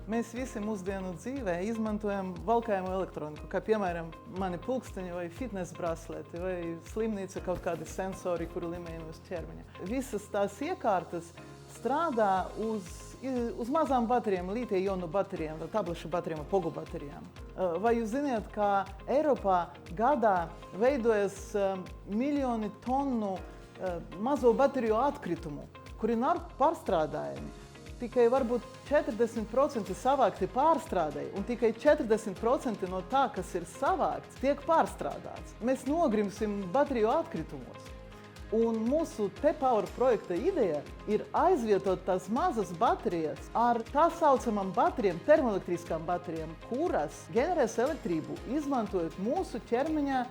Mēs visi mūsdienu dzīvē izmantojam valkājumu elektroniku, kā piemēram mani pulksteņi vai fitness brasleti vai slimnīca kaut kādi sensori, kuri limēja uz ķermeņa. Visas tās iekārtas strādā uz mazām baterijām, lītija-ionu baterijām, tablešu baterijām, pogu baterijām. Vai jūs zināt, ka Eiropā gadā veidojas miljoni tonu mazo bateriju atkritumu, kuri nav pārstrādājami? Tikai varbūt 40% savākti pārstrādai, un tikai 40% no tā, kas ir savākts, tiek pārstrādāts. Mēs nogrimsim bateriju atkritumos. Un mūsu T-Power projekta ideja ir aizvietot tās mazas baterijas ar tā saucamām baterijām, termoelektriskām baterijām, kuras generēs elektrību, izmantojot mūsu ķermeņa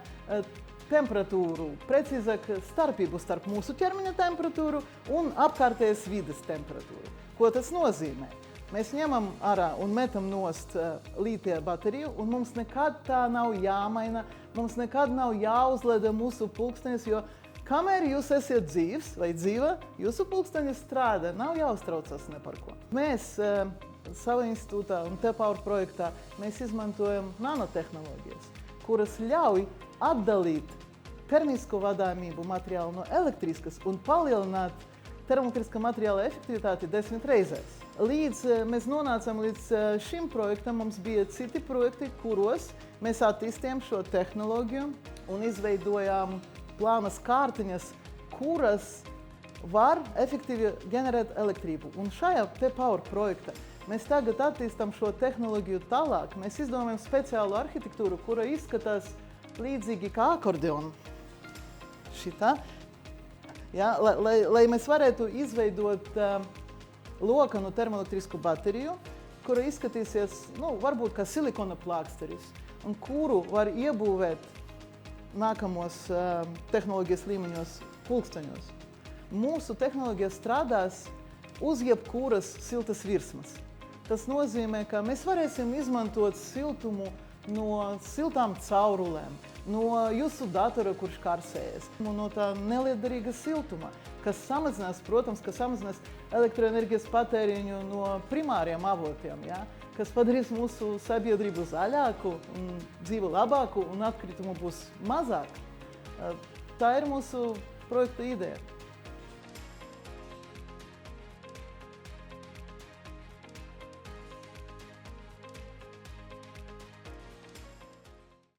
temperatūru, precīzāk starpību starp mūsu ķermeņa temperatūru un apkārtējas vides temperatūru. Ko tas nozīmē? Mēs ņemam ārā un metam nost lītija bateriju, un mums nekad tā nav jāmaina, mums nekad nav jāuzlēda mūsu pulkstenis, jo kamēr jūs esat dzīvs vai dzīva, jūsu pulkstenis strādā, nav jāuztraucas ne par ko. Mēs savā institūtā un T-Power projektā mēs izmantojam nanotehnoloģijas, kuras ļauj atdalīt termisko vadāmību materiālu no elektriskas un palielināt termoelektriskā materiāla efektivitāti 10 reizēs. Līdz mēs nonācām līdz šim projektam, mums bija citi projekti, kuros mēs attīstījām šo tehnoloģiju un izveidojām plānas kārtiņas, kuras var efektīvi ģenerēt elektrību. Un šajā T-Power projektā mēs tagad attīstām šo tehnoloģiju tālāk. Mēs izdomājam speciālu arhitektūru, kura izskatās līdzīgi kā akordeona. Šitā. Ja, lai mēs varētu izveidot lokanu termoelektrisku bateriju, kura izskatīsies, varbūt kā silikona plāksteris, un kuru var iebūvēt nākamos tehnoloģijas līmeņos pulksteņos. Mūsu tehnoloģija strādās uz jebkuras siltas virsmas. Tas nozīmē, ka mēs varēsim izmantot siltumu no siltām caurulēm, no jūsu datora, kurš karsējas, no tā neliederīga siltuma, kas samazinās, protams, elektroenerģijas patēriņu no primāriem avotiem, ja? Kas padarīs mūsu sabiedrību zaļāku un dzīvi labāku un atkritumu būs mazāk. Tā ir mūsu projekta ideja.